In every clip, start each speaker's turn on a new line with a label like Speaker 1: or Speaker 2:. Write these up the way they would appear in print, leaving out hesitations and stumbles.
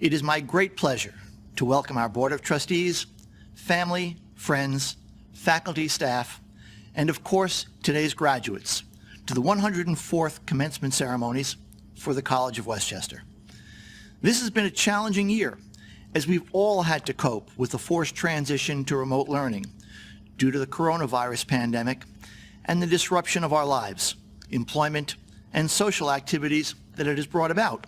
Speaker 1: It is my great pleasure to welcome our Board of Trustees, family, friends, faculty, staff, and of course, today's graduates to the 104th commencement ceremonies for the College of Westchester. This has been a challenging year as we've all had to cope with the forced transition to remote learning due to the coronavirus pandemic and the disruption of our lives, employment, and social activities that it has brought about.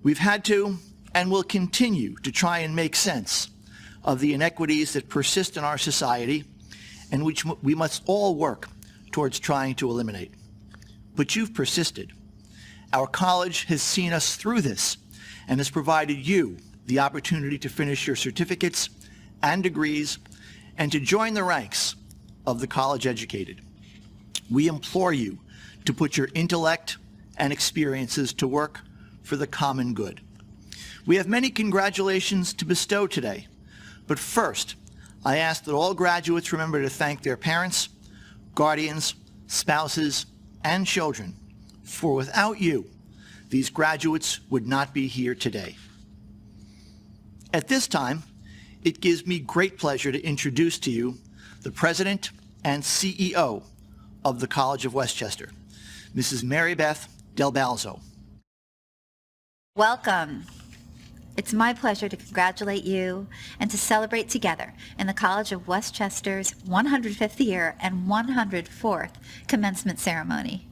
Speaker 1: We've had to and will continue to try and make sense of the inequities that persist in our society and which we must all work towards trying to eliminate. But you've persisted. Our college has seen us through this and has provided you the opportunity to finish your certificates and degrees and to join the ranks of the college educated. We implore you to put your intellect and experiences to work for the common good. We have many congratulations to bestow today, but first, I ask that all graduates remember to thank their parents, guardians, spouses, and children, for without you, these graduates would not be here today. At this time, it gives me great pleasure to introduce to you the President and CEO of the College of Westchester, Mrs. Mary Beth Del Balzo.
Speaker 2: Welcome. It's my pleasure to congratulate you and to celebrate together in the College of Westchester's 105th year and 104th commencement ceremony.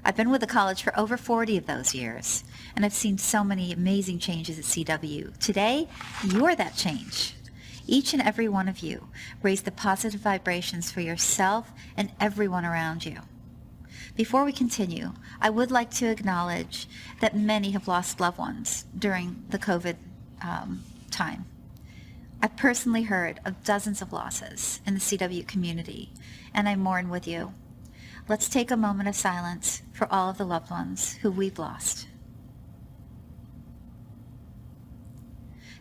Speaker 2: I've been with the college for over 40 of those years, and I've seen so many amazing changes at CW. Today, you're that change. Each and every one of you raise the positive vibrations for yourself and everyone around you. Before we continue, I would like to acknowledge that many have lost loved ones during the COVID time. I've personally heard of dozens of losses in the CW community, and I mourn with you. Let's take a moment of silence for all of the loved ones who we've lost.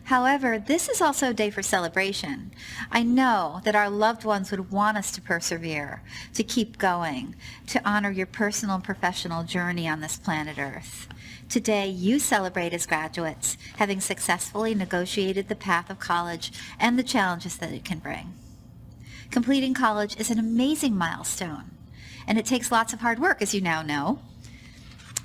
Speaker 2: However, this is also a day for celebration. I know that our loved ones would want us to persevere, to keep going, to honor your personal and professional journey on this planet Earth. Today, you celebrate as graduates, having successfully negotiated the path of college and the challenges that it can bring. Completing college is an amazing milestone, and it takes lots of hard work, as you now know.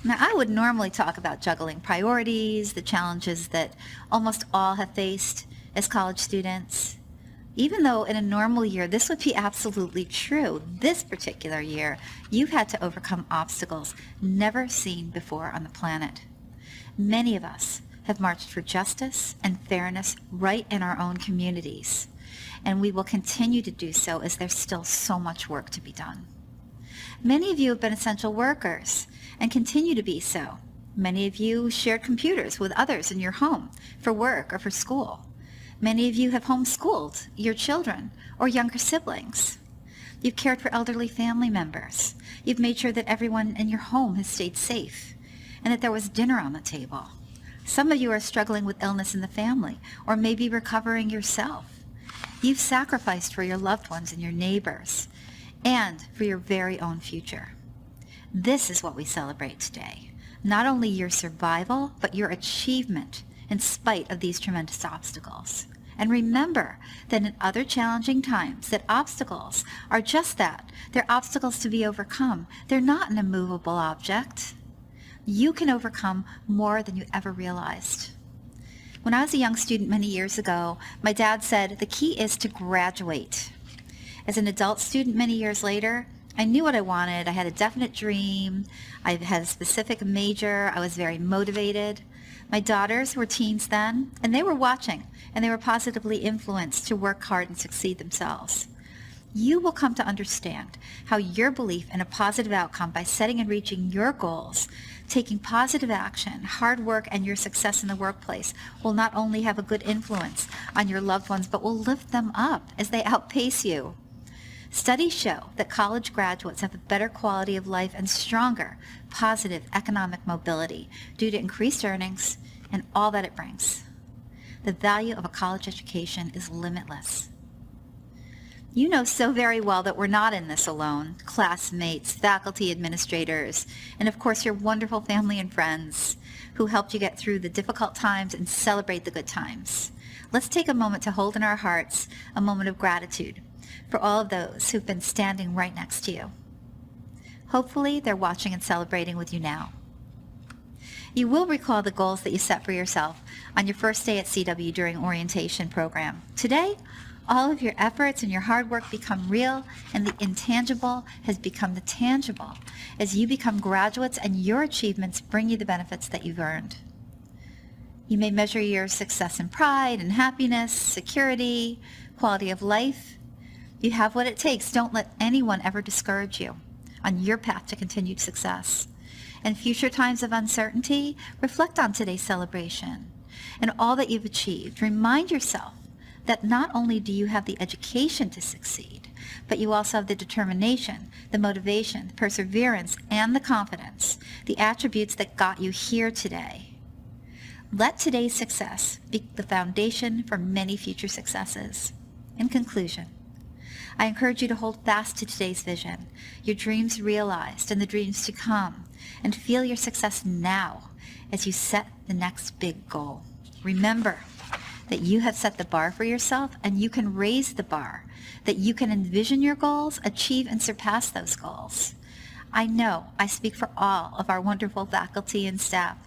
Speaker 2: Now, I would normally talk about juggling priorities, the challenges that almost all have faced as college students. Even though in a normal year, this would be absolutely true, this particular year, you've had to overcome obstacles never seen before on the planet. Many of us have marched for justice and fairness right in our own communities, and we will continue to do so as there's still so much work to be done. Many of you have been essential workers and continue to be so. Many of you shared computers with others in your home for work or for school. Many of you have homeschooled your children or younger siblings. You've cared for elderly family members. You've made sure that everyone in your home has stayed safe and that there was dinner on the table. Some of you are struggling with illness in the family or maybe recovering yourself. You've sacrificed for your loved ones and your neighbors and for your very own future. This is what we celebrate today. Not only your survival, but your achievement in spite of these tremendous obstacles. And remember that in other challenging times, that obstacles are just that. They're obstacles to be overcome. They're not an immovable object. You can overcome more than you ever realized. When I was a young student many years ago, my dad said the key is to graduate. As an adult student many years later, I knew what I wanted. I had a definite dream. I had a specific major. I was very motivated. My daughters were teens then, and they were watching, and they were positively influenced to work hard and succeed themselves. You will come to understand how your belief in a positive outcome by setting and reaching your goals, taking positive action, hard work, and your success in the workplace will not only have a good influence on your loved ones, but will lift them up as they outpace you. Studies show that college graduates have a better quality of life and stronger, positive economic mobility due to increased earnings and all that it brings. The value of a college education is limitless. You know so very well that we're not in this alone. Classmates, faculty, administrators, and of course your wonderful family and friends who helped you get through the difficult times and celebrate the good times. Let's take a moment to hold in our hearts a moment of gratitude for all of those who've been standing right next to you. Hopefully they're watching and celebrating with you now. You will recall the goals that you set for yourself on your first day at CW during orientation program. Today, all of your efforts and your hard work become real, and the intangible has become the tangible as you become graduates and your achievements bring you the benefits that you've earned. You may measure your success in pride and happiness, security, quality of life. You have what it takes. Don't let anyone ever discourage you on your path to continued success. In future times of uncertainty, reflect on today's celebration and all that you've achieved. Remind yourself that not only do you have the education to succeed, but you also have the determination, the motivation, the perseverance, and the confidence, the attributes that got you here today. Let today's success be the foundation for many future successes. In conclusion, I encourage you to hold fast to today's vision, your dreams realized and the dreams to come, and feel your success now as you set the next big goal. Remember that you have set the bar for yourself and you can raise the bar, that you can envision your goals, achieve and surpass those goals. I know I speak for all of our wonderful faculty and staff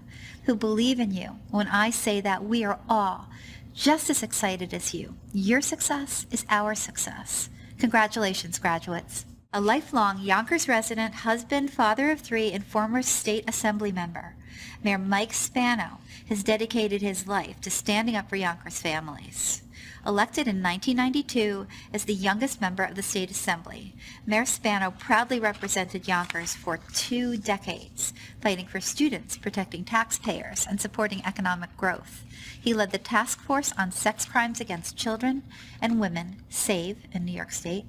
Speaker 2: who believe in you when I say that we are all just as excited as you. Your success is our success. Congratulations, graduates. A lifelong Yonkers resident, husband, father of 3, and former state assembly member, Mayor Mike Spano has dedicated his life to standing up for Yonkers families. Elected in 1992 as the youngest member of the State Assembly, Mayor Spano proudly represented Yonkers for 2 decades, fighting for students, protecting taxpayers, and supporting economic growth. He led the task force on sex crimes against children and women, SAVE, in New York State,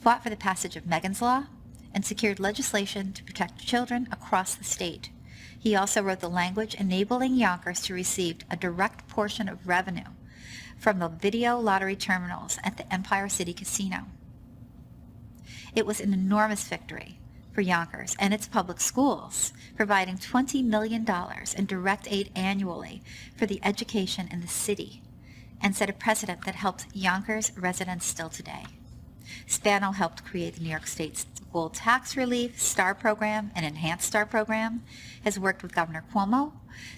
Speaker 2: fought for the passage of Megan's Law, and secured legislation to protect children across the state. He also wrote the language enabling Yonkers to receive a direct portion of revenue from the video lottery terminals at the Empire City Casino. It was an enormous victory for Yonkers and its public schools, providing $20 million in direct aid annually for the education in the city, and set a precedent that helps Yonkers residents still today. Spano helped create the New York State School Tax Relief STAR Program and Enhanced STAR Program, has worked with Governor Cuomo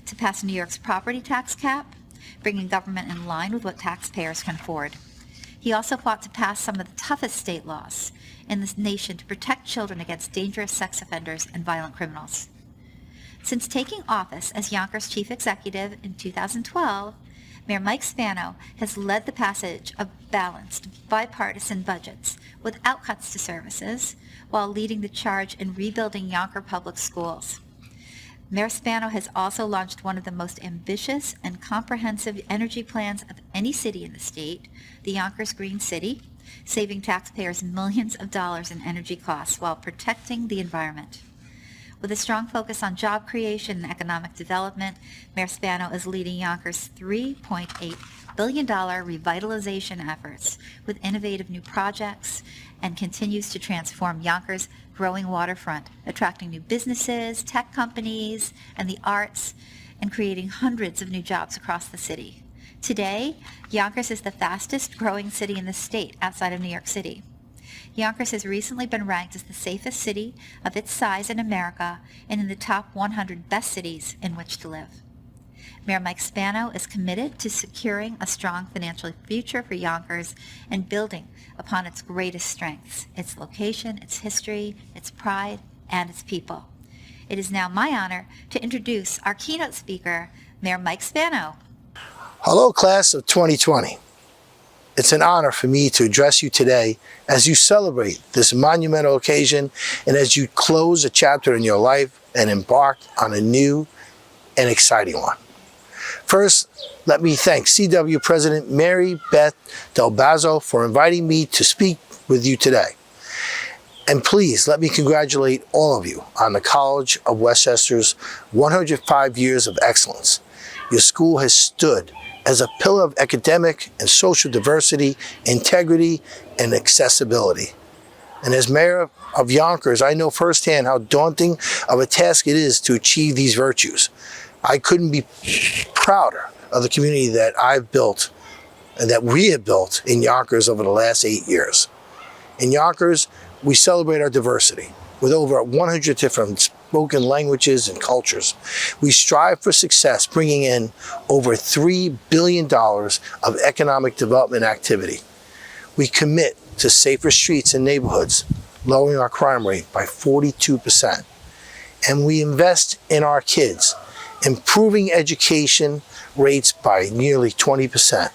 Speaker 2: to pass New York's property tax cap, bringing government in line with what taxpayers can afford. He also fought to pass some of the toughest state laws in this nation to protect children against dangerous sex offenders and violent criminals. Since taking office as Yonkers Chief Executive in 2012, Mayor Mike Spano has led the passage of balanced, bipartisan budgets without cuts to services, while leading the charge in rebuilding Yonkers public schools. Mayor Spano has also launched one of the most ambitious and comprehensive energy plans of any city in the state, the Yonkers Green City, saving taxpayers millions of dollars in energy costs while protecting the environment. With a strong focus on job creation and economic development, Mayor Spano is leading Yonkers' $3.8 billion revitalization efforts with innovative new projects and continues to transform Yonkers' growing waterfront, attracting new businesses, tech companies, and the arts, and creating hundreds of new jobs across the city. Today, Yonkers is the fastest growing city in the state outside of New York City. Yonkers has recently been ranked as the safest city of its size in America and in the top 100 best cities in which to live. Mayor Mike Spano is committed to securing a strong financial future for Yonkers and building upon its greatest strengths, its location, its history, its pride, and its people. It is now my honor to introduce our keynote speaker, Mayor Mike Spano.
Speaker 3: Hello, class of 2020. It's an honor for me to address you today as you celebrate this monumental occasion and as you close a chapter in your life and embark on a new and exciting one. First, let me thank CW President Mary Beth Del Bazzo for inviting me to speak with you today. And please let me congratulate all of you on the College of Westchester's 105 years of excellence. Your school has stood as a pillar of academic and social diversity, integrity, and accessibility. And as mayor of Yonkers, I know firsthand how daunting of a task it is to achieve these virtues. I couldn't be prouder of the community that I've built and that we have built in Yonkers over the last 8 years. In Yonkers, we celebrate our diversity with over 100 different spoken languages and cultures. We strive for success, bringing in over $3 billion of economic development activity. We commit to safer streets and neighborhoods, lowering our crime rate by 42%. And we invest in our kids, improving education rates by nearly 20%.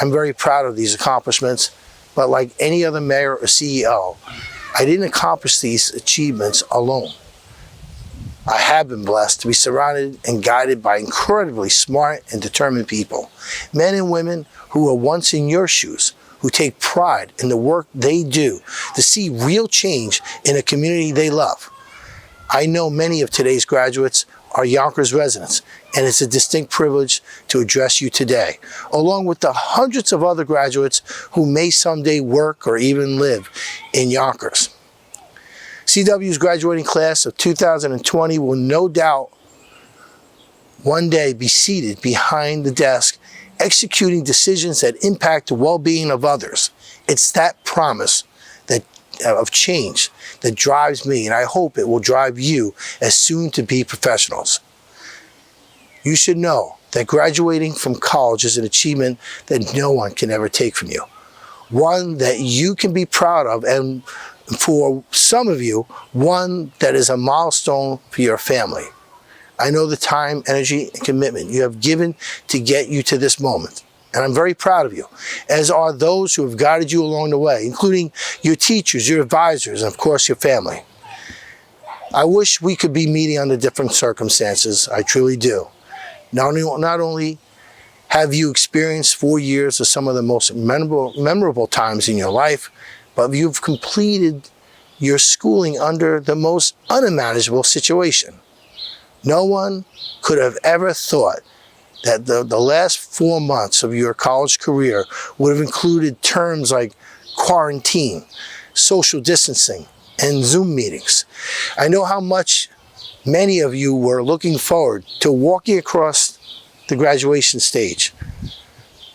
Speaker 3: I'm very proud of these accomplishments, but like any other mayor or CEO, I didn't accomplish these achievements alone. I have been blessed to be surrounded and guided by incredibly smart and determined people, men and women who were once in your shoes, who take pride in the work they do to see real change in a community they love. I know many of today's graduates are Yonkers residents, and it's a distinct privilege to address you today, along with the hundreds of other graduates who may someday work or even live in Yonkers. CW's graduating class of 2020 will no doubt one day be seated behind the desk, executing decisions that impact the well-being of others. It's that promise of change that drives me, and I hope it will drive you as soon-to-be professionals. You should know that graduating from college is an achievement that no one can ever take from you. One that you can be proud of, and for some of you, one that is a milestone for your family. I know the time, energy, and commitment you have given to get you to this moment. And I'm very proud of you, as are those who have guided you along the way, including your teachers, your advisors, and of course your family. I wish we could be meeting under different circumstances. I truly do. Not only have you experienced 4 years of some of the most memorable times in your life, but you've completed your schooling under the most unimaginable situation. No one could have ever thought that the last 4 months of your college career would have included terms like quarantine, social distancing, and Zoom meetings. I know how much many of you were looking forward to walking across the graduation stage.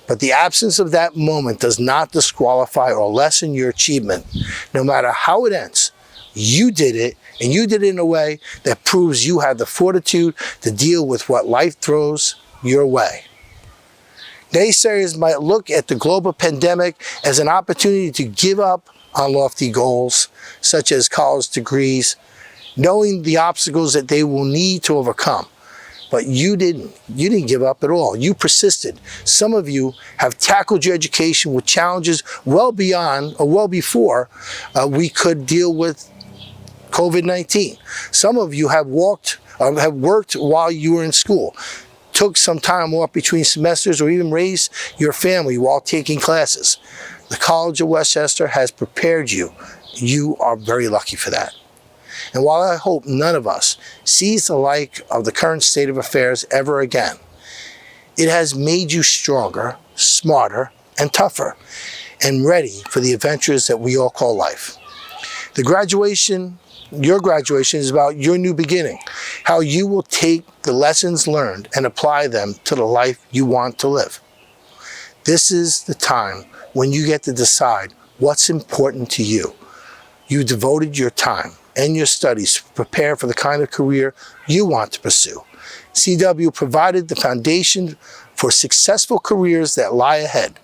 Speaker 3: But the absence of that moment does not disqualify or lessen your achievement. No matter how it ends, you did it, and you did it in a way that proves you have the fortitude to deal with what life throws your way. Naysayers might look at the global pandemic as an opportunity to give up on lofty goals, such as college degrees, knowing the obstacles that they will need to overcome. But you didn't give up at all. You persisted. Some of you have tackled your education with challenges well beyond or well before we could deal with COVID-19. Some of you have worked while you were in school, took some time off between semesters, or even raised your family while taking classes. The College of Westchester has prepared you. You are very lucky for that. And while I hope none of us sees the like of the current state of affairs ever again, it has made you stronger, smarter, and tougher, and ready for the adventures that we all call life. Your graduation is about your new beginning, how you will take the lessons learned and apply them to the life you want to live. This is the time when you get to decide what's important to you. You devoted your time and your studies to prepare for the kind of career you want to pursue. CW provided the foundation for successful careers that lie ahead.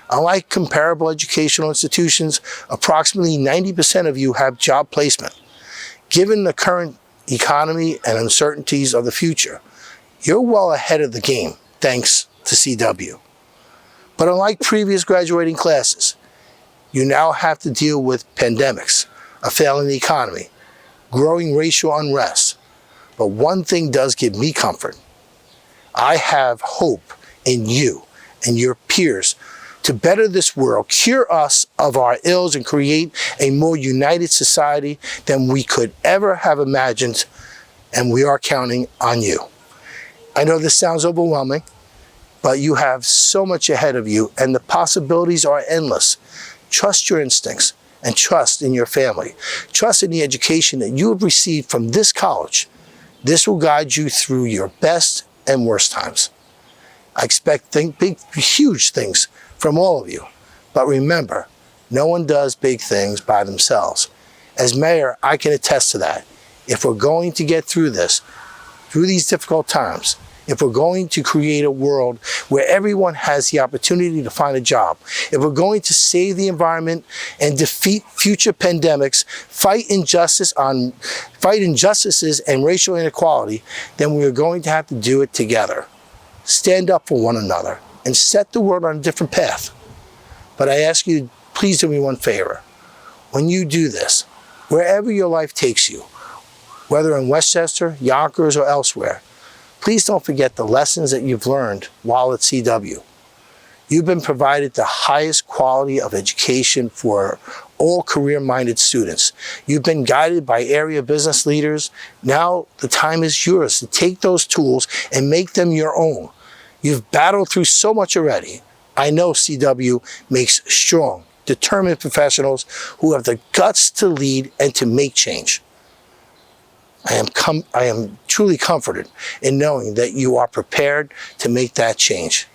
Speaker 3: Unlike comparable educational institutions, approximately 90% of you have job placement. Given the current economy and uncertainties of the future, you're well ahead of the game, thanks to CW. But unlike previous graduating classes, you now have to deal with pandemics, a failing economy, growing racial unrest. But one thing does give me comfort. I have hope in you and your peers to better this world, cure us of our ills, and create a more united society than we could ever have imagined, and we are counting on you. I know this sounds overwhelming, but you have so much ahead of you and the possibilities are endless. Trust your instincts and trust in your family. Trust in the education that you have received from this college. This will guide you through your best and worst times. I expect big, huge things from all of you. But remember, no one does big things by themselves. As mayor, I can attest to that. If we're going to get through this, through these difficult times, if we're going to create a world where everyone has the opportunity to find a job, if we're going to save the environment and defeat future pandemics, fight injustices and racial inequality, then we're going to have to do it together. Stand up for one another and set the world on a different path. But I ask you, please do me one favor. When you do this, wherever your life takes you, whether in Westchester, Yonkers, or elsewhere, please don't forget the lessons that you've learned while at CW. You've been provided the highest quality of education for all career-minded students. You've been guided by area business leaders. Now the time is yours to take those tools and make them your own. You've battled through so much already. I know CW makes strong, determined professionals who have the guts to lead and to make change. I am truly comforted in knowing that you are prepared to make that change.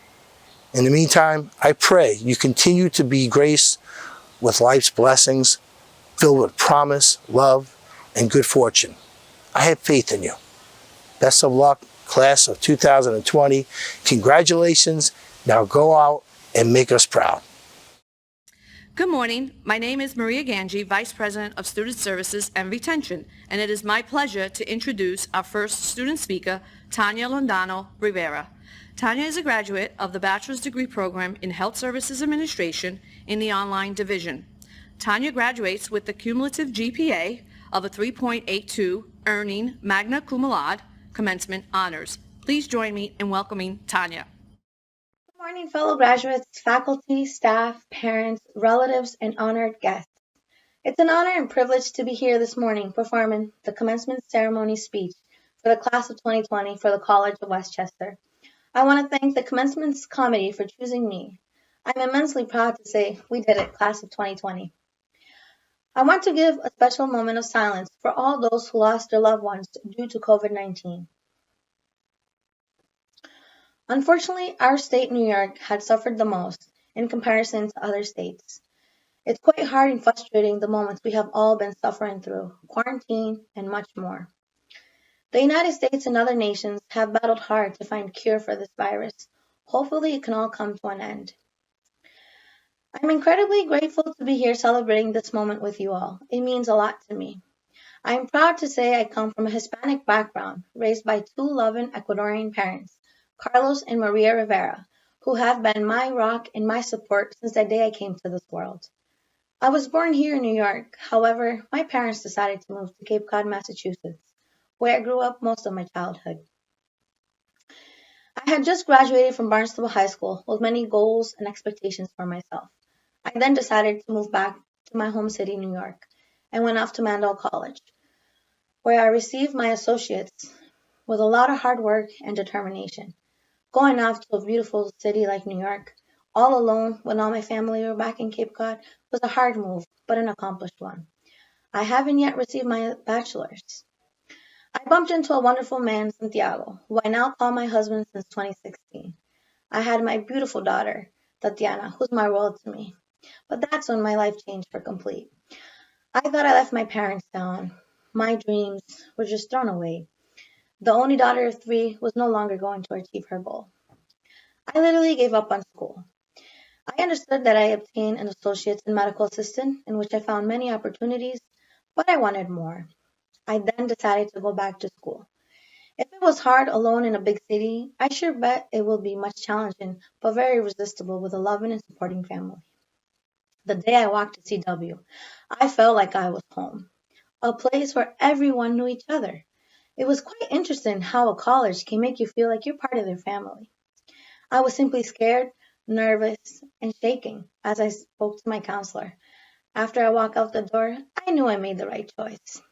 Speaker 3: In the meantime, I pray you continue to be graced with life's blessings, filled with promise, love, and good fortune. I have faith in you. Best of luck, class of 2020. Congratulations. Now go out and make us proud.
Speaker 4: Good morning. My name is Maria Ganji, Vice President of Student Services and Retention, and it is my pleasure to introduce our first student speaker, Tanya Londano Rivera. Tanya is a graduate of the Bachelor's Degree Program in Health Services Administration in the Online Division. Tanya graduates with the cumulative GPA of a 3.82, earning magna cum laude commencement honors. Please join me in welcoming Tanya.
Speaker 5: Good morning, fellow graduates, faculty, staff, parents, relatives, and honored guests. It's an honor and privilege to be here this morning performing the commencement ceremony speech for the class of 2020 for the College of Westchester. I want to thank the commencements committee for choosing me. I'm immensely proud to say we did it, class of 2020. I want to give a special moment of silence for all those who lost their loved ones due to COVID-19. Unfortunately, our state, New York, had suffered the most in comparison to other states. It's quite hard and frustrating the moments we have all been suffering through, quarantine, and much more. The United States and other nations have battled hard to find a cure for this virus. Hopefully, it can all come to an end. I'm incredibly grateful to be here celebrating this moment with you all. It means a lot to me. I am proud to say I come from a Hispanic background, raised by two loving Ecuadorian parents, Carlos and Maria Rivera, who have been my rock and my support since the day I came to this world. I was born here in New York. However, my parents decided to move to Cape Cod, Massachusetts, where I grew up most of my childhood. I had just graduated from Barnstable High School with many goals and expectations for myself. I then decided to move back to my home city, New York, and went off to Mandel College, where I received my associates with a lot of hard work and determination. Going off to a beautiful city like New York, all alone when all my family were back in Cape Cod, was a hard move, but an accomplished one. I haven't yet received my bachelor's. I bumped into a wonderful man, Santiago, who I now call my husband since 2016. I had my beautiful daughter, Tatiana, who's my world to me. But that's when my life changed for complete. I thought I left my parents down. My dreams were just thrown away. The only daughter of 3 was no longer going to achieve her goal. I literally gave up on school. I understood that I obtained an associate's in medical assistant, in which I found many opportunities, but I wanted more. I then decided to go back to school. If it was hard alone in a big city, I sure bet it will be much challenging, but very resistible with a loving and supporting family. The day I walked to CW, I felt like I was home, a place where everyone knew each other. It was quite interesting how a college can make you feel like you're part of their family. I was simply scared, nervous, and shaking as I spoke to my counselor. After I walked out the door, I knew I made the right choice.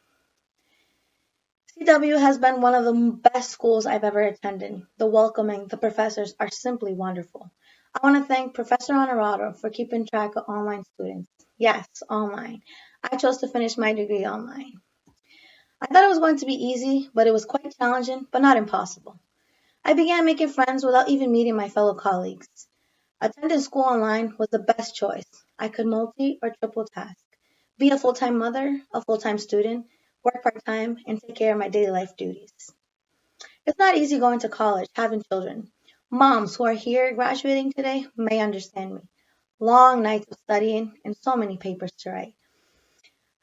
Speaker 5: CW has been one of the best schools I've ever attended. The welcoming, the professors are simply wonderful. I want to thank Professor Honorado for keeping track of online students. Yes, online. I chose to finish my degree online. I thought it was going to be easy, but it was quite challenging, but not impossible. I began making friends without even meeting my fellow colleagues. Attending school online was the best choice. I could multi or triple task, be a full-time mother, a full-time student, work part-time, and take care of my daily life duties. It's not easy going to college, having children. Moms who are here graduating today may understand me. Long nights of studying and so many papers to write.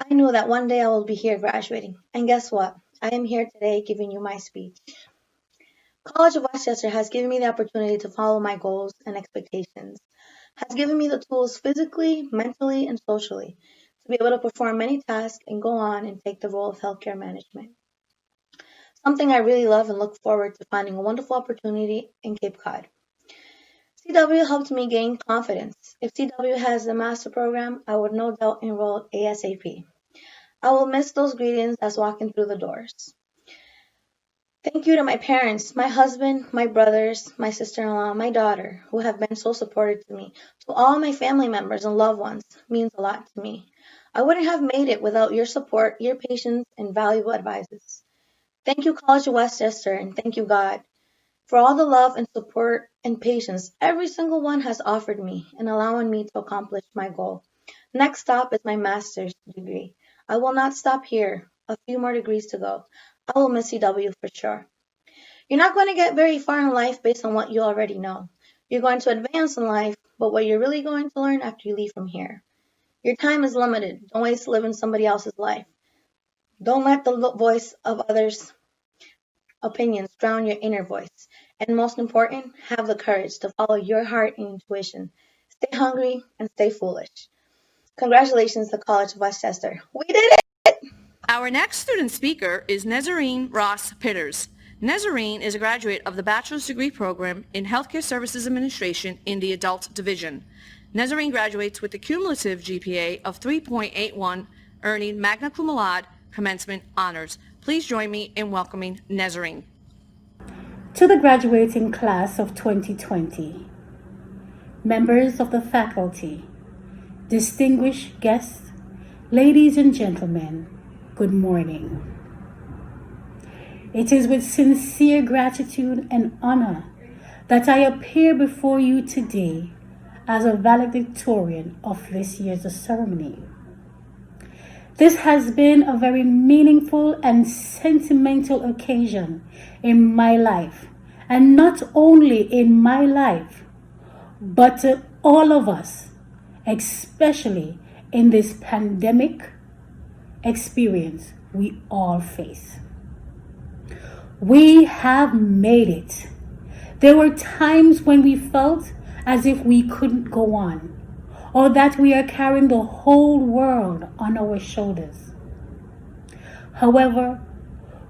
Speaker 5: I knew that one day I will be here graduating, and guess what? I am here today giving you my speech. College of Westchester has given me the opportunity to follow my goals and expectations, has given me the tools physically, mentally, and socially to be able to perform many tasks and go on and take the role of healthcare management. Something I really love and look forward to finding a wonderful opportunity in Cape Cod. CW helped me gain confidence. If CW has the master program, I would no doubt enroll ASAP. I will miss those greetings as walking through the doors. Thank you to my parents, my husband, my brothers, my sister-in-law, my daughter, who have been so supportive to me. To all my family members and loved ones, means a lot to me. I wouldn't have made it without your support, your patience, and valuable advices. Thank you, College of Westchester, and thank you, God, for all the love and support and patience every single one has offered me in allowing me to accomplish my goal. Next stop is my master's degree. I will not stop here. A few more degrees to go. I will miss CW for sure. You're not going to get very far in life based on what you already know. You're going to advance in life, but what you're really going to learn after you leave from here. Your time is limited. Don't waste living somebody else's life. Don't let the voice of others' opinions drown your inner voice. And most important, have the courage to follow your heart and intuition. Stay hungry and stay foolish. Congratulations to College of Westchester. We did it!
Speaker 4: Our next student speaker is Nezarine Ross Pitters. Nezarine is a graduate of the Bachelor's Degree Program in Healthcare Services Administration in the Adult Division. Nezarine graduates with a cumulative GPA of 3.81, earning magna cum laude commencement honors. Please join me in welcoming Nezarine.
Speaker 6: To the graduating class of 2020, members of the faculty, distinguished guests, ladies and gentlemen, good morning. It is with sincere gratitude and honor that I appear before you today as a valedictorian of this year's ceremony. This has been a very meaningful and sentimental occasion in my life, and not only in my life, but to all of us, especially in this pandemic experience we all face. We have made it. There were times when we felt as if we couldn't go on, or that we are carrying the whole world on our shoulders. However,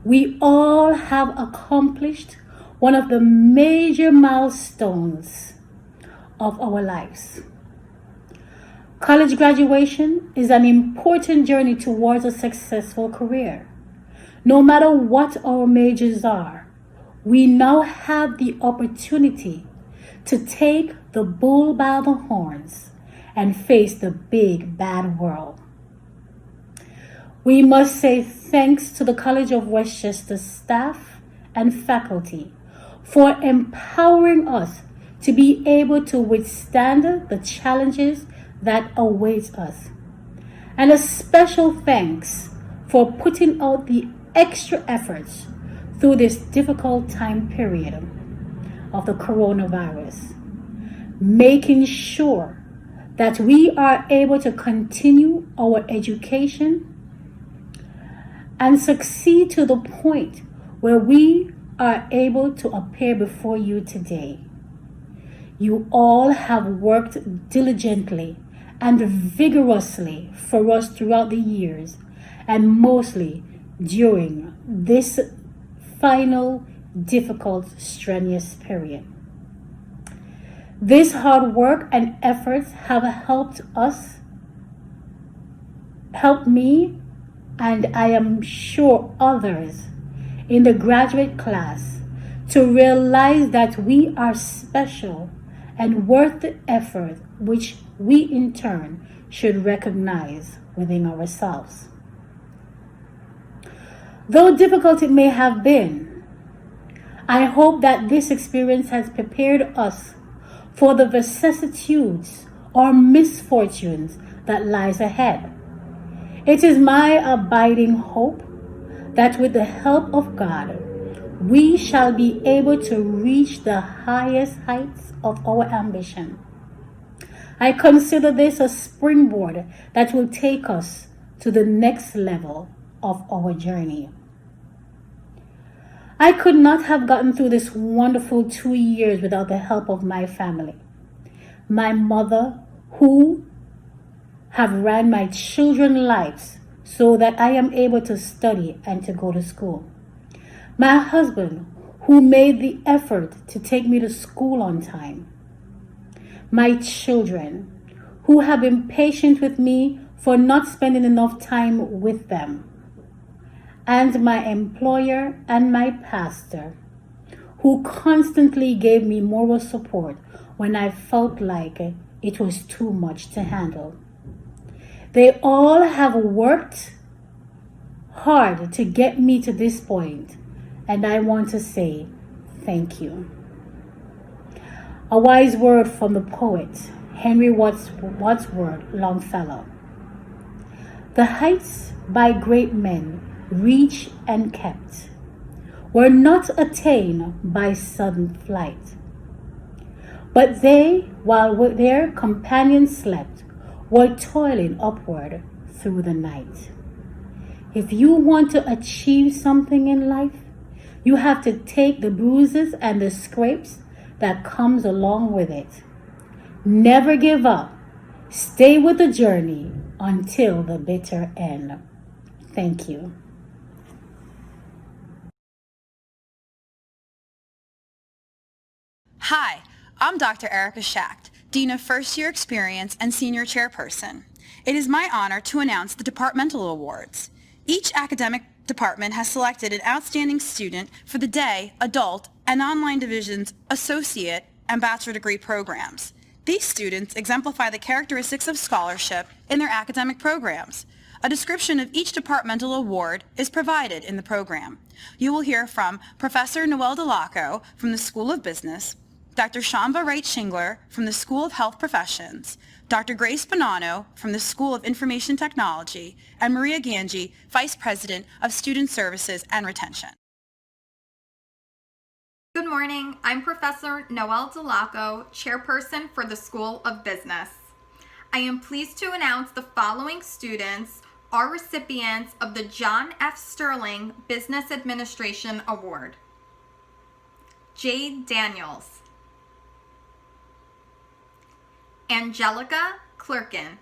Speaker 6: we all have accomplished one of the major milestones of our lives. College graduation is an important journey towards a successful career. No matter what our majors are, we now have the opportunity to take the bull by the horns and face the big bad world. We must say thanks to the College of Westchester staff and faculty for empowering us to be able to withstand the challenges that await us. And a special thanks for putting out the extra efforts through this difficult time period of the coronavirus, making sure that we are able to continue our education and succeed to the point where we are able to appear before you today. You all have worked diligently and vigorously for us throughout the years, and mostly during this final, difficult, strenuous period. This hard work and efforts have helped me, and I am sure others, in the graduate class to realize that we are special and worth the effort which we in turn should recognize within ourselves. Though difficult it may have been, I hope that this experience has prepared us for the vicissitudes or misfortunes that lies ahead. It is my abiding hope that with the help of God, we shall be able to reach the highest heights of our ambition. I consider this a springboard that will take us to the next level of our journey. I could not have gotten through this wonderful 2 years without the help of my family. My mother, who have ran my children's lives so that I am able to study and to go to school. My husband, who made the effort to take me to school on time. My children, who have been patient with me for not spending enough time with them. And my employer and my pastor, who constantly gave me moral support when I felt like it was too much to handle. They all have worked hard to get me to this point, and I want to say thank you. A wise word from the poet Henry Wadsworth Longfellow. The heights by great men reached and kept were not attained by sudden flight, but they, while their companions slept, were toiling upward through the night. If you want to achieve something in life, you have to take the bruises and the scrapes that comes along with it. Never give up. Stay with the journey until the bitter end. Thank you.
Speaker 7: Hi, I'm Dr. Erica Schacht, Dean of First Year Experience and Senior Chairperson. It is my honor to announce the departmental awards. Each academic department has selected an outstanding student for the day, adult, and online division's associate and bachelor degree programs. These students exemplify the characteristics of scholarship in their academic programs. A description of each departmental award is provided in the program. You will hear from Professor Noel Delaco from the School of Business, Dr. Shamba Wright-Shingler from the School of Health Professions, Dr. Grace Bonanno from the School of Information Technology, and Maria Ganji, Vice President of Student Services and Retention.
Speaker 8: Good morning. I'm Professor Noel Delaco, Chairperson for the School of Business. I am pleased to announce the following students are recipients of the John F. Sterling Business Administration Award. Jade Daniels, Angelica Clerkin,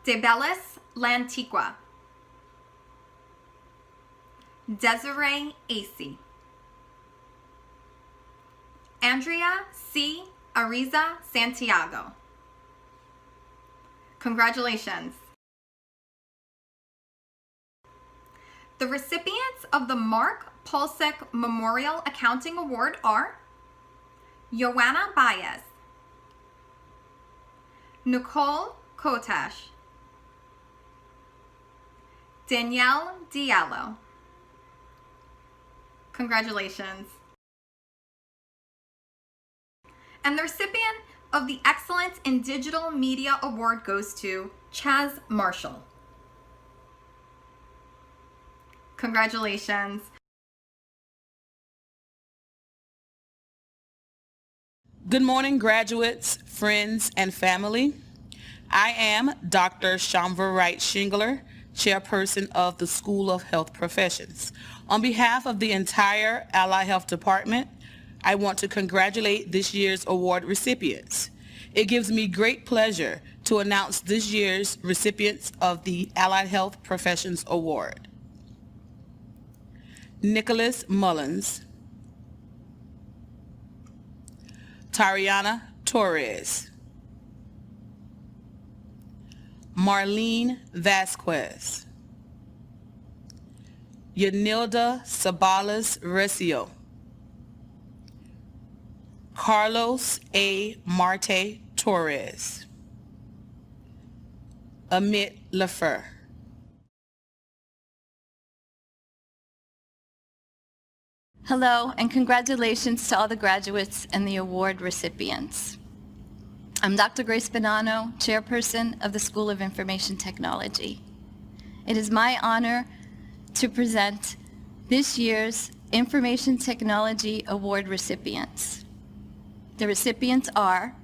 Speaker 8: Debelis Lantiqua, Desiree Acey, Andrea C. Ariza Santiago. Congratulations. The recipients of the Mark Polsek Memorial Accounting Award are Joanna Baez, Nicole Kotash, Danielle Diallo. Congratulations. And the recipient of the Excellence in Digital Media Award goes to Chaz Marshall. Congratulations.
Speaker 9: Good morning, graduates, friends, and family. I am Dr. Shamba Wright-Shingler, Chairperson of the School of Health Professions. On behalf of the entire Allied Health Department, I want to congratulate this year's award recipients. It gives me great pleasure to announce this year's recipients of the Allied Health Professions Award. Nicholas Mullins, Tariana Torres, Marlene Vasquez, Yanilda Sabalas Recio, Carlos A. Marte Torres, Amit Lafer.
Speaker 10: Hello, and congratulations to all the graduates and the award recipients. I'm Dr. Grace Bonanno, Chairperson of the School of Information Technology. It is my honor to present this year's Information Technology Award recipients. The recipients are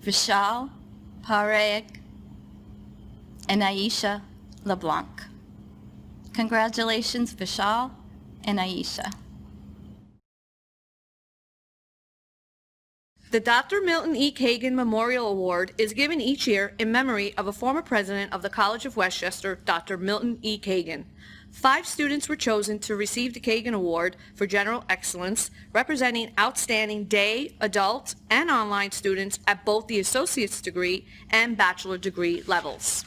Speaker 10: Vishal Parekh and Aisha LeBlanc. Congratulations, Vishal and Aisha.
Speaker 4: The Dr. Milton E. Kagan Memorial Award is given each year in memory of a former president of the College of Westchester, Dr. Milton E. Kagan. 5 students were chosen to receive the Kagan Award for General Excellence, representing outstanding day, adult, and online students at both the associate's degree and bachelor degree levels.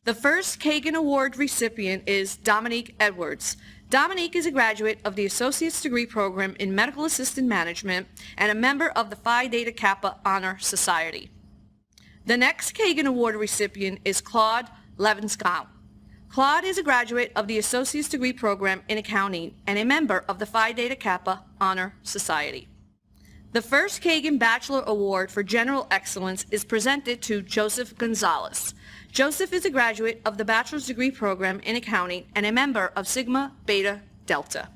Speaker 4: The first Kagan Award recipient is Dominique Edwards. Dominique is a graduate of the Associate's Degree Program in Medical Assistant Management and a member of the Phi Theta Kappa Honor Society. The next Kagan Award recipient is Claude Levinskow. Claude is a graduate of the Associate's Degree Program in Accounting and a member of the Phi Theta Kappa Honor Society. The first Kagan Bachelor Award for General Excellence is presented to Joseph Gonzalez. Joseph is a graduate of the Bachelor's Degree Program in Accounting and a member of Sigma Beta Delta.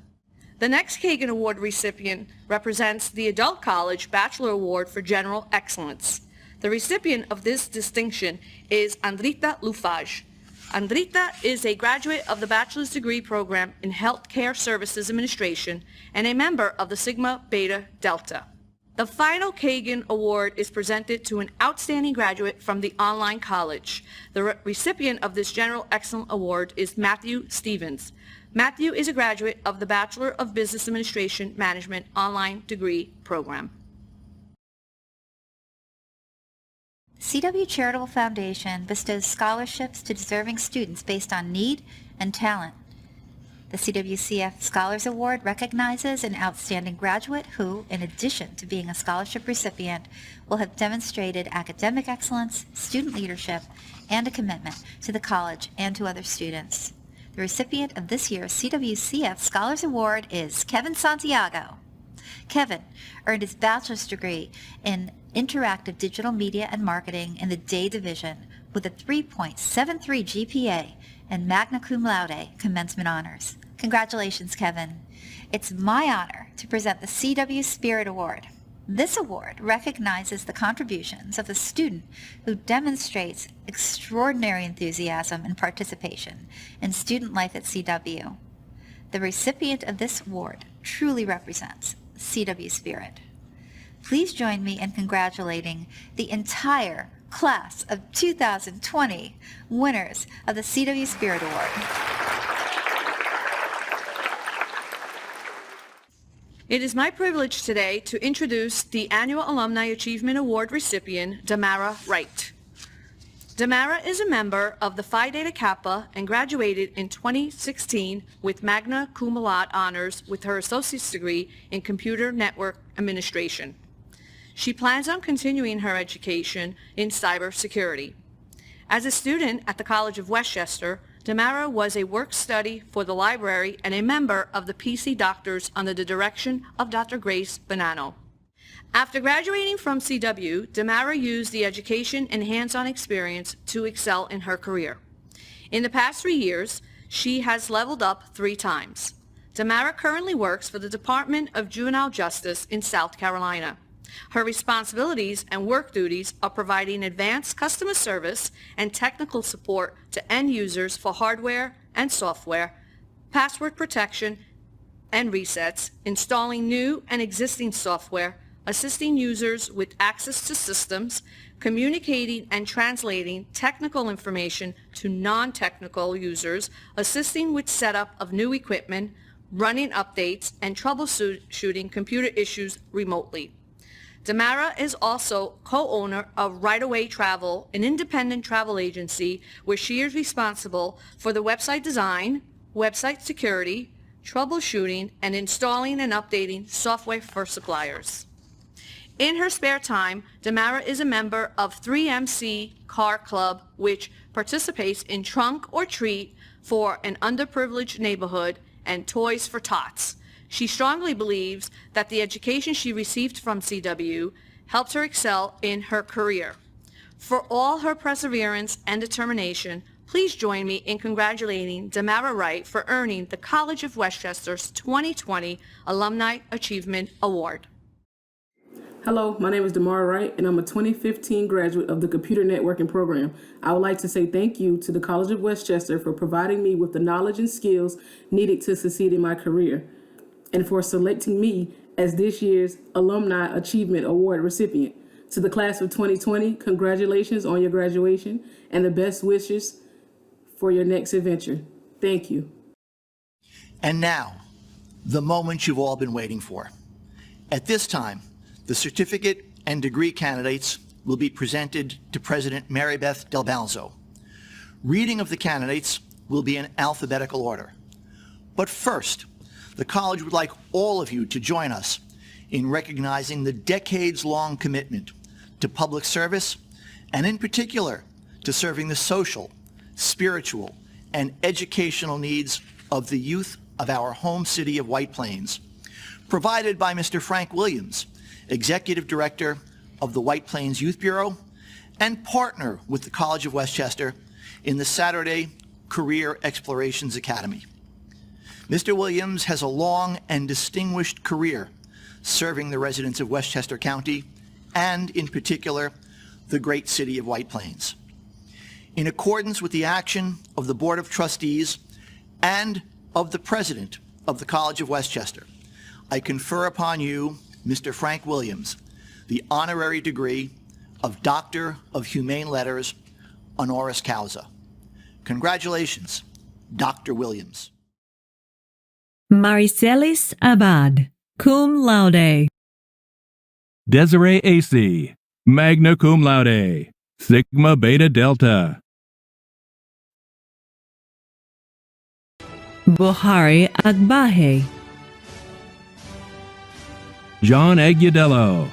Speaker 4: The next Kagan Award recipient represents the Adult College Bachelor Award for General Excellence. The recipient of this distinction is Andrita Lufaj. Andrita is a graduate of the Bachelor's Degree Program in Healthcare Services Administration and a member of the Sigma Beta Delta. The final Kagan Award is presented to an outstanding graduate from the online college. The recipient of this General Excellence Award is Matthew Stevens. Matthew is a graduate of the Bachelor of Business Administration Management online degree program.
Speaker 2: CW Charitable Foundation bestows scholarships to deserving students based on need and talent. The CWCF Scholars Award recognizes an outstanding graduate who, in addition to being a scholarship recipient, will have demonstrated academic excellence, student leadership, and a commitment to the college and to other students. The recipient of this year's CWCF Scholars Award is Kevin Santiago. Kevin earned his bachelor's degree in interactive digital media and marketing in the Day Division with a 3.73 GPA and magna cum laude commencement honors. Congratulations, Kevin. It's my honor to present the CW Spirit Award. This award recognizes the contributions of the student who demonstrates extraordinary enthusiasm and participation in student life at CW. The recipient of this award truly represents CW Spirit. Please join me in congratulating the entire class of 2020 winners of the CW Spirit Award.
Speaker 4: It is my privilege today to introduce the annual Alumni Achievement Award recipient, Damara Wright. Damara is a member of the Phi Theta Kappa and graduated in 2016 with magna cum laude honors with her associate's degree in Computer Network Administration. She plans on continuing her education in cybersecurity. As a student at the College of Westchester, Damara was a work-study for the library and a member of the PC Doctors under the direction of Dr. Grace Bonanno. After graduating from CW, Damara used the education and hands-on experience to excel in her career. In the past 3 years, she has leveled up 3 times. Damara currently works for the Department of Juvenile Justice in South Carolina. Her responsibilities and work duties are providing advanced customer service and technical support to end users for hardware and software, password protection and resets, installing new and existing software, assisting users with access to systems, communicating and translating technical information to non-technical users, assisting with setup of new equipment, running updates, and troubleshooting computer issues remotely. Damara is also co-owner of Right Away Travel, an independent travel agency where she is responsible for the website design, website security, troubleshooting, and installing and updating software for suppliers. In her spare time, Damara is a member of 3MC Car Club, which participates in Trunk or Treat for an underprivileged neighborhood and Toys for Tots. She strongly believes that the education she received from CW helped her excel in her career. For all her perseverance and determination, please join me in congratulating Damara Wright for earning the College of Westchester's 2020 Alumni Achievement Award.
Speaker 11: Hello, my name is Damara Wright, and I'm a 2015 graduate of the Computer Networking program. I would like to say thank you to the College of Westchester for providing me with the knowledge and skills needed to succeed in my career, and for selecting me as this year's Alumni Achievement Award recipient. To the class of 2020, congratulations on your graduation and the best wishes for your next adventure. Thank you.
Speaker 1: And now, the moment you've all been waiting for. At this time, the certificate and degree candidates will be presented to President Mary Beth Del Balzo. Reading of the candidates will be in alphabetical order. But first, the college would like all of you to join us in recognizing the decades-long commitment to public service, and in particular, to serving the social, spiritual, and educational needs of the youth of our home city of White Plains, provided by Mr. Frank Williams, Executive Director of the White Plains Youth Bureau, and partner with the College of Westchester in the Saturday Career Explorations Academy. Mr. Williams has a long and distinguished career serving the residents of Westchester County and, in particular, the great city of White Plains. In accordance with the action of the Board of Trustees and of the President of the College of Westchester, I confer upon you, Mr. Frank Williams, the honorary degree of Doctor of Humane Letters, honoris causa. Congratulations, Dr. Williams.
Speaker 12: Maricelis Abad, cum laude.
Speaker 13: Desiree AC, magna cum laude, Sigma Beta Delta.
Speaker 12: Buhari Agbaje.
Speaker 13: John Agudello.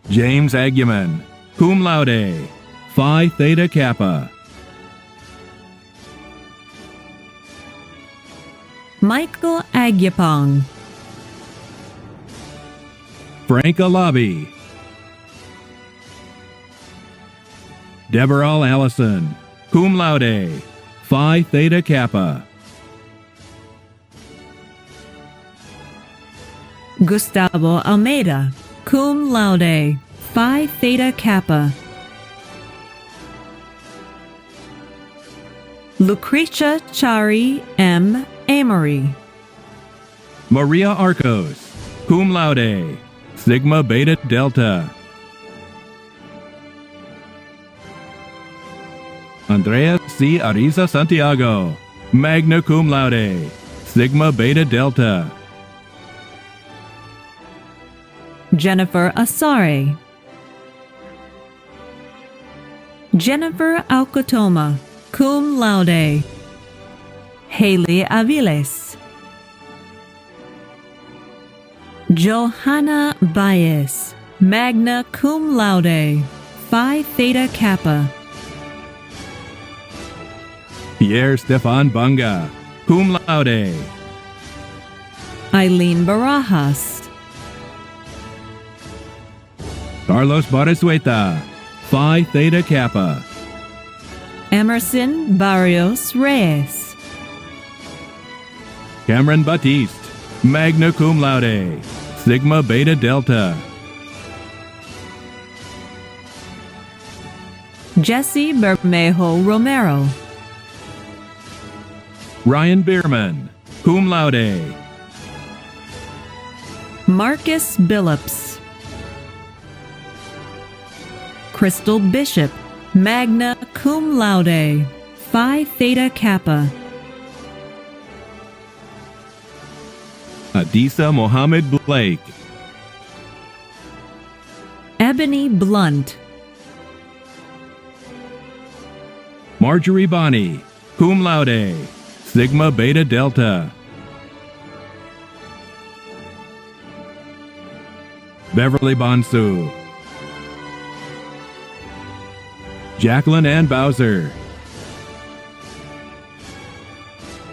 Speaker 13: James Aguiman, cum laude, Phi Theta Kappa.
Speaker 12: Michael Agyapong.
Speaker 13: Frank Alabi. Deborah Allison, cum laude, Phi Theta Kappa.
Speaker 12: Gustavo Almeida, cum laude, Phi Theta Kappa. Lucretia Chari M. Amory.
Speaker 13: Maria Arcos, cum laude, Sigma Beta Delta. Andrea C. Ariza Santiago, magna cum laude, Sigma Beta Delta.
Speaker 12: Jennifer Asare. Jennifer Alcotoma, cum laude. Haley Aviles. Johanna Baez, magna cum laude, Phi Theta Kappa.
Speaker 13: Pierre Stefan Banga, cum laude.
Speaker 12: Eileen Barajas.
Speaker 13: Carlos Barresueta, Phi Theta Kappa.
Speaker 12: Emerson Barrios Reyes.
Speaker 13: Cameron Batiste, magna cum laude, Sigma Beta Delta.
Speaker 12: Jesse Bermejo Romero.
Speaker 13: Ryan Bierman, cum laude.
Speaker 12: Marcus Billups. Crystal Bishop, magna cum laude, Phi Theta Kappa.
Speaker 13: Adisa Mohammed Blake.
Speaker 12: Ebony Blunt.
Speaker 13: Marjorie Bonney, cum laude, Sigma Beta Delta. Beverly Bonsu. Jacqueline Ann Bowser.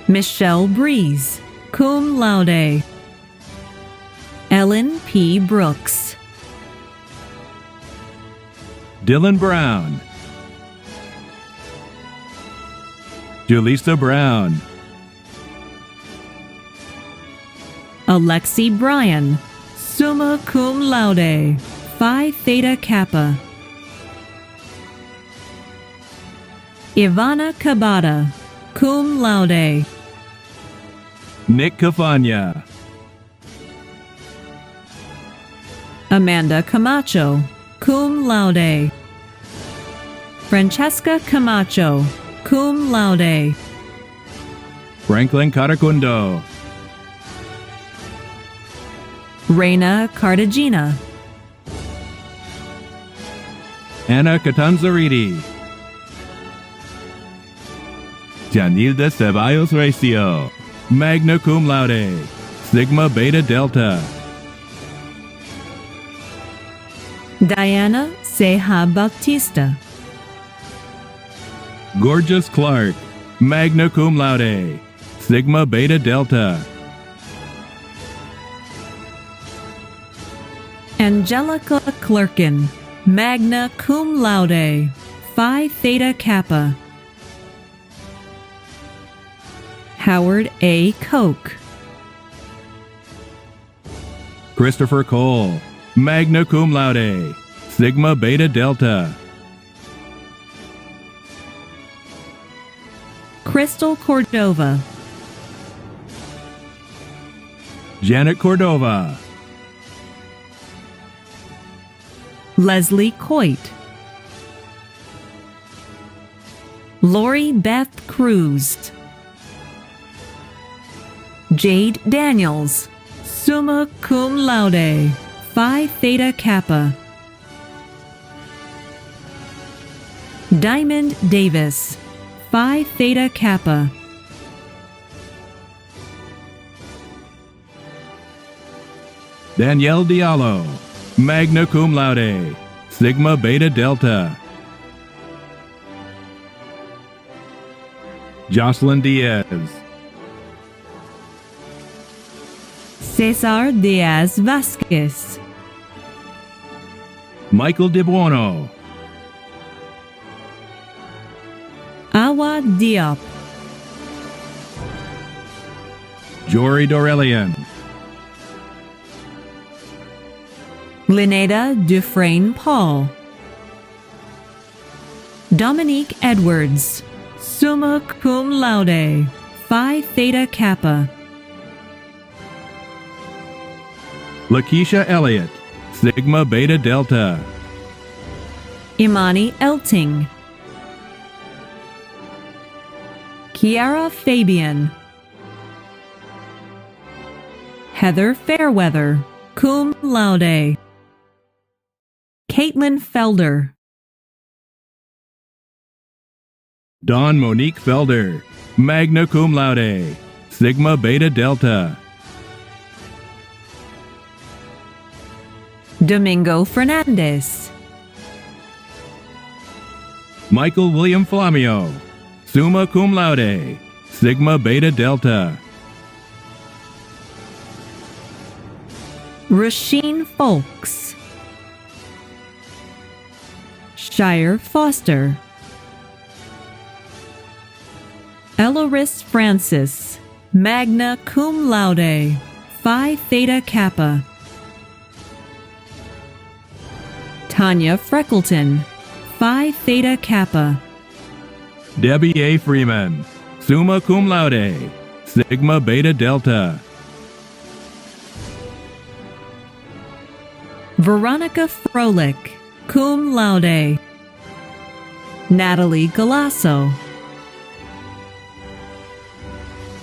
Speaker 12: Michelle Breeze, cum laude. Ellen P. Brooks.
Speaker 13: Dylan Brown. Julissa Brown.
Speaker 12: Alexi Bryan, summa cum laude, Phi Theta Kappa. Ivana Kabata, cum laude.
Speaker 13: Nick Cafagna.
Speaker 12: Amanda Camacho, cum laude. Francesca Camacho, cum laude.
Speaker 13: Franklin Caracundo.
Speaker 12: Reina Cartagena.
Speaker 13: Anna Catanzariti. Janilda Ceballos Recio, magna cum laude, Sigma Beta Delta.
Speaker 12: Diana Ceja Bautista.
Speaker 13: Gorgeous Clark, magna cum laude, Sigma Beta Delta.
Speaker 12: Angelica Clerkin, magna cum laude, Phi Theta Kappa. Howard A. Koch.
Speaker 13: Christopher Cole, magna cum laude, Sigma Beta Delta.
Speaker 12: Crystal Cordova.
Speaker 13: Janet Cordova.
Speaker 12: Leslie Coit. Lori Beth Cruz. Jade Daniels, summa cum laude, Phi Theta Kappa. Diamond Davis, Phi Theta Kappa.
Speaker 13: Danielle Diallo, magna cum laude, Sigma Beta Delta. Jocelyn Diaz.
Speaker 12: Cesar Diaz Vasquez.
Speaker 13: Michael De Buono.
Speaker 12: Awa Diop.
Speaker 13: Jory Dorelian.
Speaker 12: Lineda Dufresne Paul. Dominique Edwards, summa cum laude, Phi Theta Kappa.
Speaker 13: Lakeisha Elliott, Sigma Beta Delta.
Speaker 12: Imani Elting. Kiara Fabian. Heather Fairweather, cum laude. Caitlin Felder.
Speaker 13: Dawn Monique Felder, magna cum laude, Sigma Beta Delta.
Speaker 12: Domingo Fernandez.
Speaker 13: Michael William Flamio, summa cum laude, Sigma Beta Delta.
Speaker 12: Rasheen Folks. Shire Foster. Eloris Francis, magna cum laude, Phi Theta Kappa. Tanya Freckleton, Phi Theta Kappa.
Speaker 13: Debbie A. Freeman, summa cum laude, Sigma Beta Delta.
Speaker 12: Veronica Froelich, cum laude. Natalie Galasso.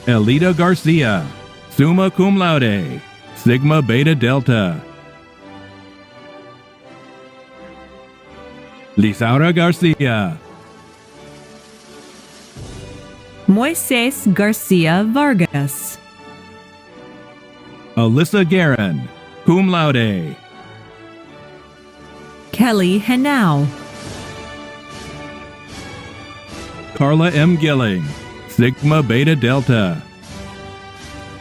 Speaker 13: Elita Garcia, summa cum laude, Sigma Beta Delta. Lisaura Garcia.
Speaker 12: Moises Garcia Vargas.
Speaker 13: Alyssa Guerin, cum laude.
Speaker 12: Kelly Henao.
Speaker 13: Carla M. Gilling, Sigma Beta Delta.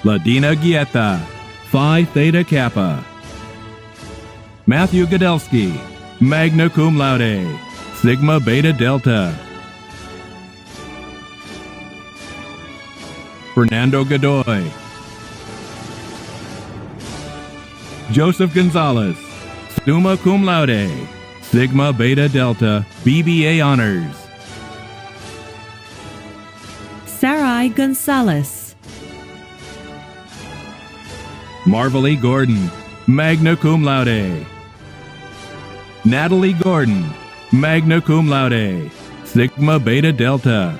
Speaker 13: Ladina Gietta, Phi Theta Kappa. Matthew Godelski, magna cum laude, Sigma Beta Delta. Fernando Godoy. Joseph Gonzalez, summa cum laude, Sigma Beta Delta, BBA Honors.
Speaker 12: Sarai Gonzalez.
Speaker 13: Marvel E. Gordon, magna cum laude. Natalie Gordon, magna cum laude, Sigma Beta Delta.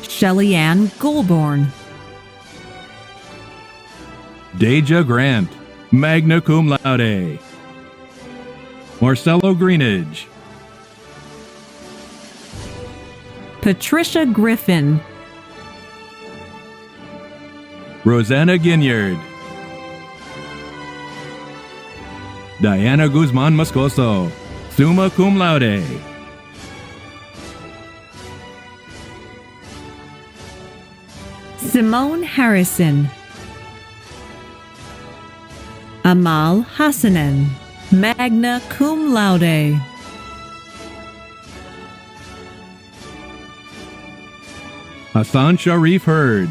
Speaker 12: Shelly Ann Goulbourne.
Speaker 13: Deja Grant, magna cum laude. Marcelo Greenidge.
Speaker 12: Patricia Griffin.
Speaker 13: Rosanna Ginyard. Diana Guzman Moscoso, summa cum laude.
Speaker 12: Simone Harrison. Amal Hassanen, magna cum laude.
Speaker 13: Hassan Sharif Hurd.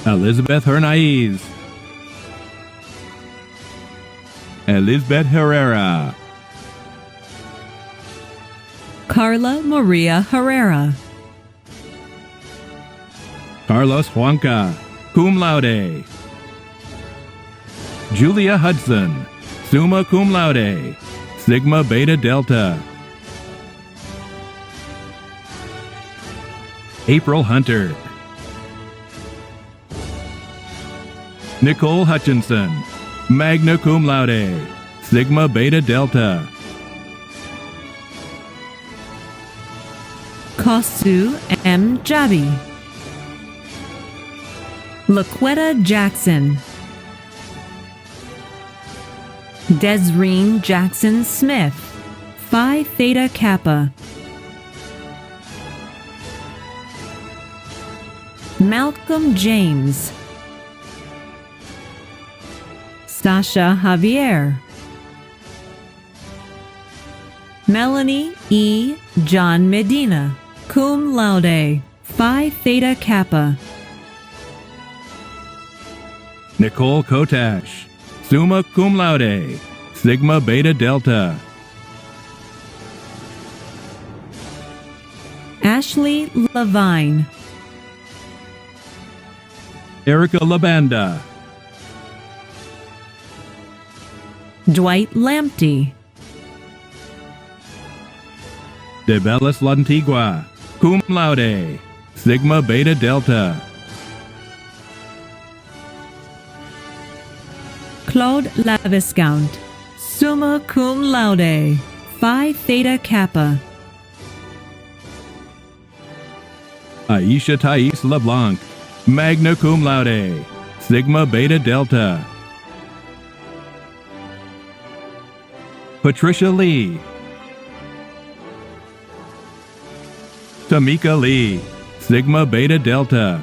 Speaker 13: Elizabeth Hernaiz. Elizabeth Herrera.
Speaker 12: Carla Maria Herrera.
Speaker 13: Carlos Juanca, cum laude. Julia Hudson, summa cum laude, Sigma Beta Delta. April Hunter. Nicole Hutchinson, magna cum laude, Sigma Beta Delta.
Speaker 12: Kosu M. Jabi. Laquetta Jackson. Desreen Jackson Smith, Phi Theta Kappa. Malcolm James. Sasha Javier. Melanie E. John Medina, cum laude, Phi Theta Kappa.
Speaker 13: Nicole Kotash, summa cum laude, Sigma Beta Delta.
Speaker 12: Ashley Levine.
Speaker 13: Erica Labanda.
Speaker 12: Dwight Lamptey.
Speaker 13: De Bellis Lantigua, cum laude, Sigma Beta Delta.
Speaker 12: Claude Laviscount, summa cum laude, Phi Theta Kappa.
Speaker 13: Aisha Thais LeBlanc, magna cum laude, Sigma Beta Delta. Patricia Lee. Tamika Lee, Sigma Beta Delta.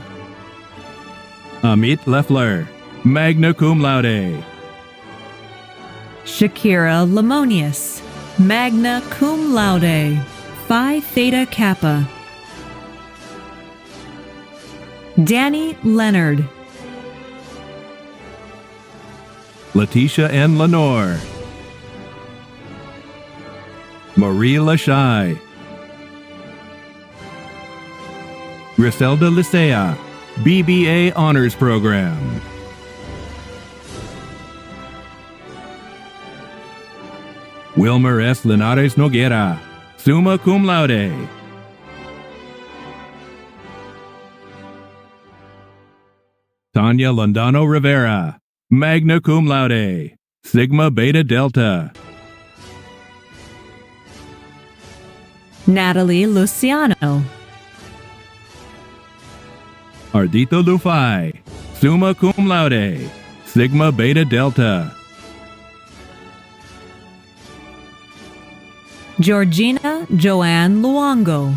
Speaker 13: Amit Leffler, magna cum laude.
Speaker 12: Shakira Lemonius, magna cum laude, Phi Theta Kappa. Danny Leonard.
Speaker 13: Letitia N. Lenore. Marie Lachey. Griselda Licea, BBA Honors Program. Wilmer S. Linares Noguera, summa cum laude. Tanya Londano Rivera, magna cum laude, Sigma Beta Delta.
Speaker 12: Natalie Luciano.
Speaker 13: Ardito Lufay, summa cum laude, sigma beta delta.
Speaker 12: Georgina Joanne Luongo.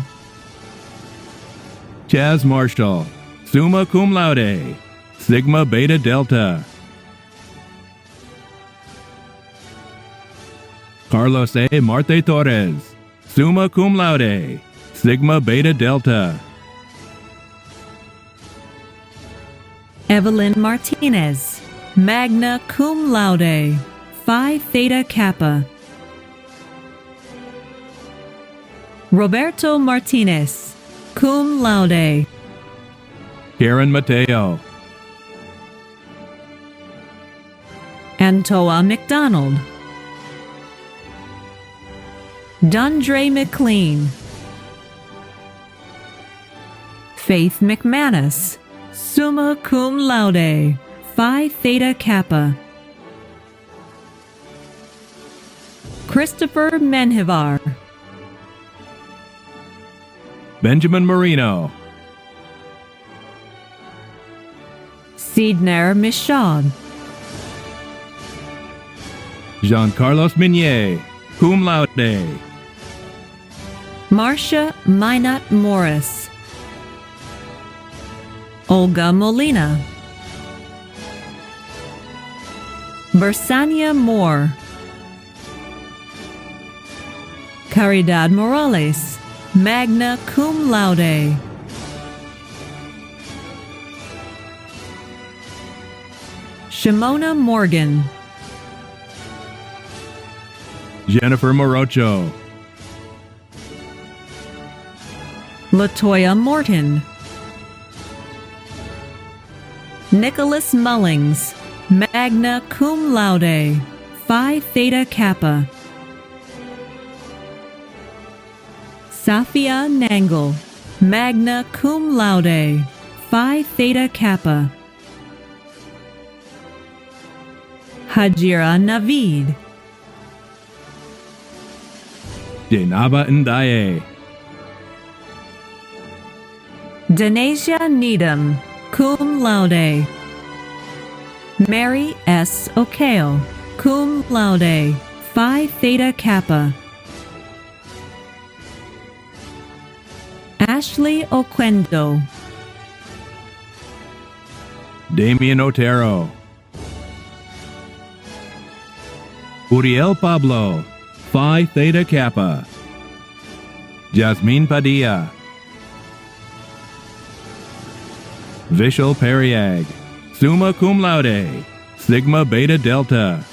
Speaker 13: Chaz Marshall, summa cum laude, sigma beta delta. Carlos A. Marte Torres, summa cum laude, sigma beta delta.
Speaker 12: Evelyn Martinez, magna cum laude, Phi Theta Kappa. Roberto Martinez, cum laude.
Speaker 13: Karen Mateo,
Speaker 12: Antoa McDonald. Dundre McLean. Faith McManus, summa cum laude, Phi Theta Kappa. Christopher Menjivar.
Speaker 13: Benjamin Marino,
Speaker 12: Sidner Michaud.
Speaker 13: Jean Carlos Minier, cum laude.
Speaker 12: Marcia Minot Morris. Olga Molina. Bersania Moore. Caridad Morales, magna cum laude. Shimona Morgan.
Speaker 13: Jennifer Morocho,
Speaker 12: Latoya Morton. Nicholas Mullings, magna cum laude, Phi Theta Kappa. Safia Nangle, magna cum laude, Phi Theta Kappa. Hajira Navid.
Speaker 13: Denaba Ndaye,
Speaker 12: Denasia Needham, cum laude. Mary S. Okeo, cum laude, Phi Theta Kappa. Ashley Oquendo.
Speaker 13: Damian Otero, Uriel Pablo, Phi Theta Kappa. Jasmine Padilla, Vishal Periag, summa cum laude, sigma beta delta.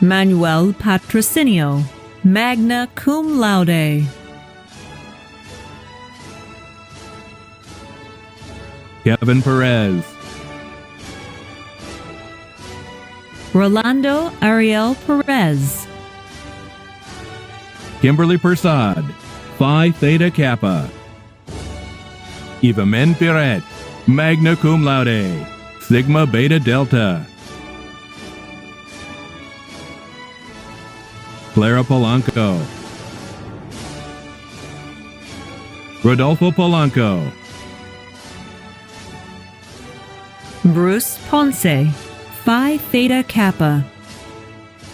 Speaker 12: Manuel Patrocinio, magna cum laude.
Speaker 13: Kevin Perez,
Speaker 12: Rolando Ariel Perez.
Speaker 13: Kimberly Persad, Phi Theta Kappa. Evamen Piret, magna cum laude, sigma beta delta. Clara Polanco, Rodolfo Polanco,
Speaker 12: Bruce Ponce, Phi Theta Kappa.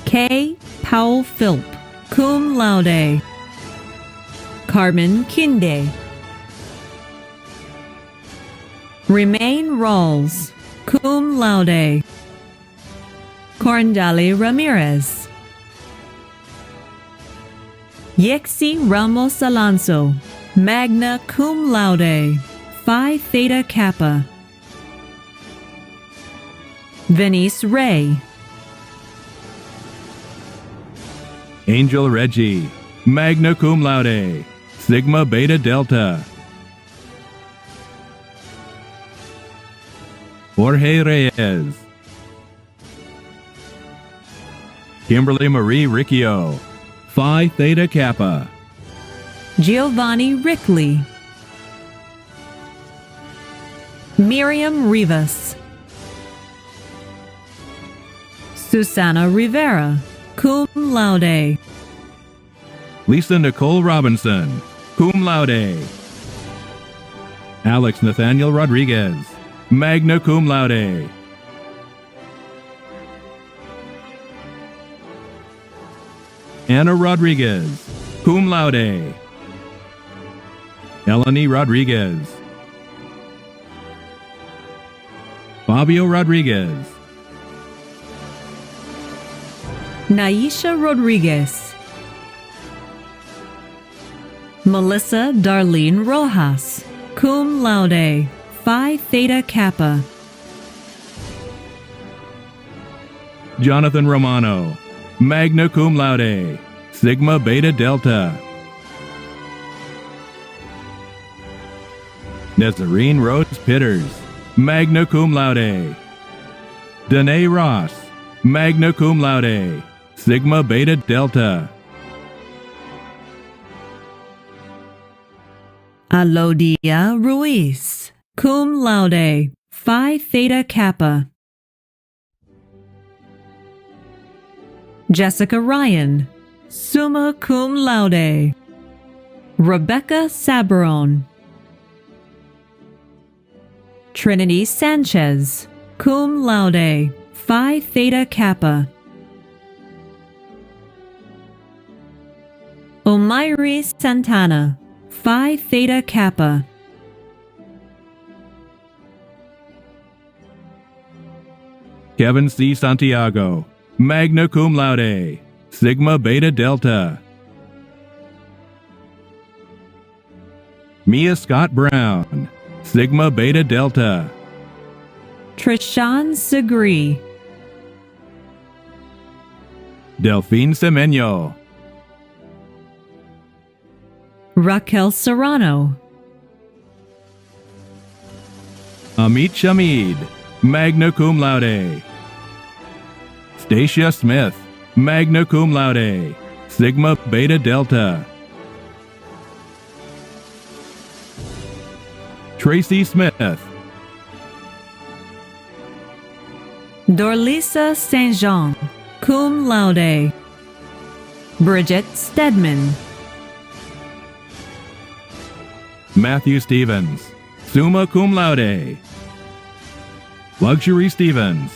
Speaker 12: K. Powell Philp, cum laude. Carmen Kinde. Remain Rawls, cum laude. Corndali Ramirez. Yexi Ramos Alonso, magna cum laude, Phi Theta Kappa. Venice Ray.
Speaker 13: Angel Reggie, magna cum laude, sigma beta delta. Jorge Reyes, Kimberly Marie Riccio, Phi Theta Kappa.
Speaker 12: Giovanni Rickley. Miriam Rivas. Susana Rivera, cum laude.
Speaker 13: Lisa Nicole Robinson, cum laude. Alex Nathaniel Rodriguez, magna cum laude. Anna Rodriguez, cum laude. Eleni Rodriguez. Fabio Rodriguez.
Speaker 12: Naisha Rodriguez. Melissa Darlene Rojas, cum laude, Phi Theta Kappa.
Speaker 13: Jonathan Romano, magna cum laude, Sigma Beta Delta. Nazarene Rose Pitters, magna cum laude. Danae Ross, magna cum laude, Sigma Beta Delta.
Speaker 12: Alodia Ruiz, cum laude, Phi Theta Kappa. Jessica Ryan, summa cum laude. Rebecca Sabron. Trinity Sanchez, cum laude, Phi Theta Kappa. Omairi Santana, Phi Theta Kappa.
Speaker 13: Kevin C. Santiago, magna cum laude, Sigma Beta Delta. Mia Scott Brown, Sigma Beta Delta.
Speaker 12: Trishan Segri.
Speaker 13: Delphine Semenyo.
Speaker 12: Raquel Serrano.
Speaker 13: Amit Shamid, magna cum laude. Stacia Smith, magna cum laude, Sigma Beta Delta. Tracy Smith.
Speaker 12: Dorlisa Saint Jean, cum laude. Bridget Stedman.
Speaker 13: Matthew Stevens, summa cum laude. Luxury Stevens.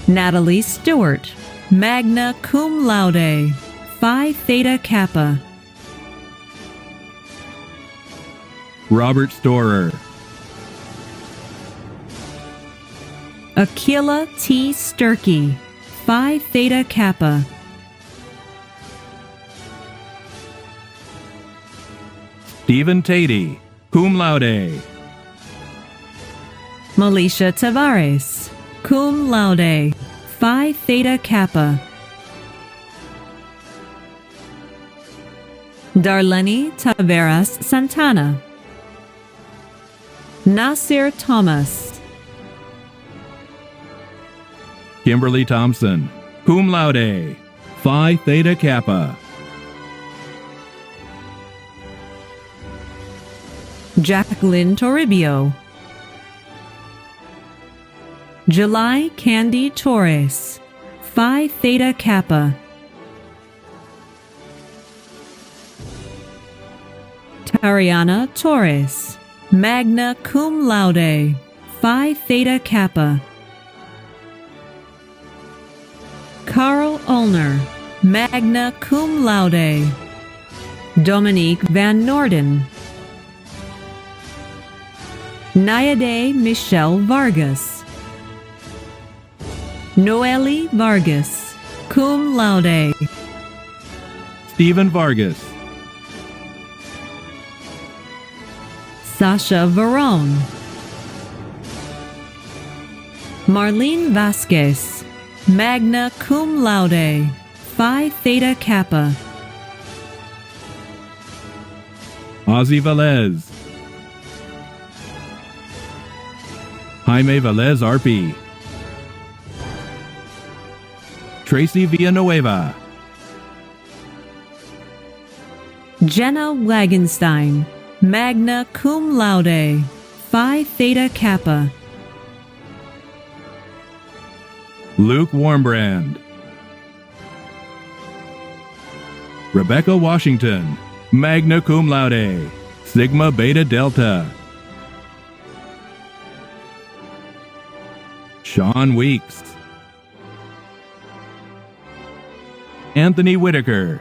Speaker 12: Natalie Stewart, magna cum laude, Phi Theta Kappa.
Speaker 13: Robert Storer.
Speaker 12: Aquila T. Sturkey, Phi Theta Kappa.
Speaker 13: Stephen Tatey, cum laude.
Speaker 12: Melisha Tavares, cum laude, Phi Theta Kappa. Darlene Taveras Santana. Nasir Thomas.
Speaker 13: Kimberly Thompson, cum laude, Phi Theta Kappa.
Speaker 12: Jacqueline Toribio. July Candy Torres, Phi Theta Kappa. Tariana Torres, magna cum laude, Phi Theta Kappa. Carl Ulner, magna cum laude. Dominique Van Norden. Nayade Michelle Vargas. Noeli Vargas, cum laude.
Speaker 13: Stephen Vargas.
Speaker 12: Sasha Varone. Marlene Vasquez, magna cum laude, Phi Theta Kappa.
Speaker 13: Ozzy Velez. Jaime Velez Arpi. Tracy Villanueva.
Speaker 12: Jenna Wagenstein, magna cum laude, Phi Theta Kappa.
Speaker 13: Luke Warmbrand. Rebecca Washington, magna cum laude, Sigma Beta Delta. Sean Weeks. Anthony Whitaker.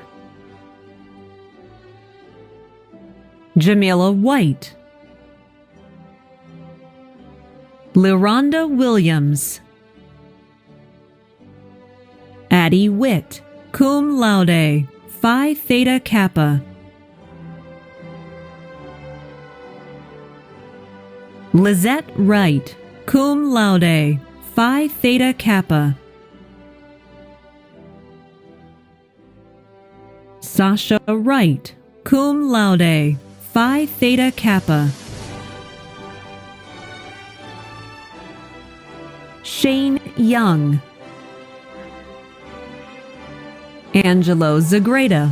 Speaker 12: Jamila White. LaRonda Williams. Addie Witt, cum laude, Phi Theta Kappa. Lizette Wright, cum laude, Phi Theta Kappa. Sasha Wright, cum laude, Phi Theta Kappa. Shane Young. Angelo Zagreda.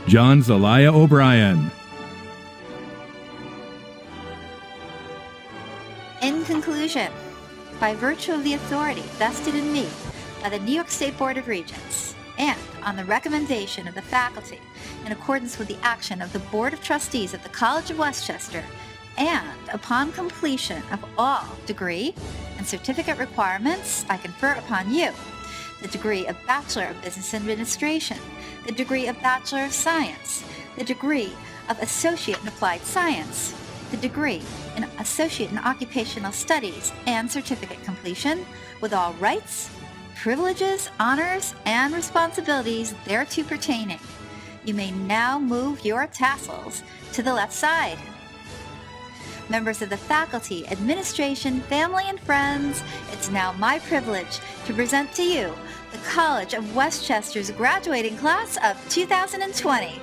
Speaker 13: John Zelaya O'Brien.
Speaker 2: In conclusion, by virtue of the authority vested in me by the New York State Board of Regents, and on the recommendation of the faculty in accordance with the action of the Board of Trustees at the College of Westchester, and upon completion of all degree and certificate requirements, I confer upon you the degree of Bachelor of Business Administration, the degree of Bachelor of Science, the degree of Associate in Applied Science, the degree in Associate in Occupational Studies, and certificate completion with all rights, privileges, honors, and responsibilities thereto pertaining. You may now move your tassels to the left side. Members of the faculty, administration, family, and friends, it's now my privilege to present to you the College of Westchester's graduating class of 2020.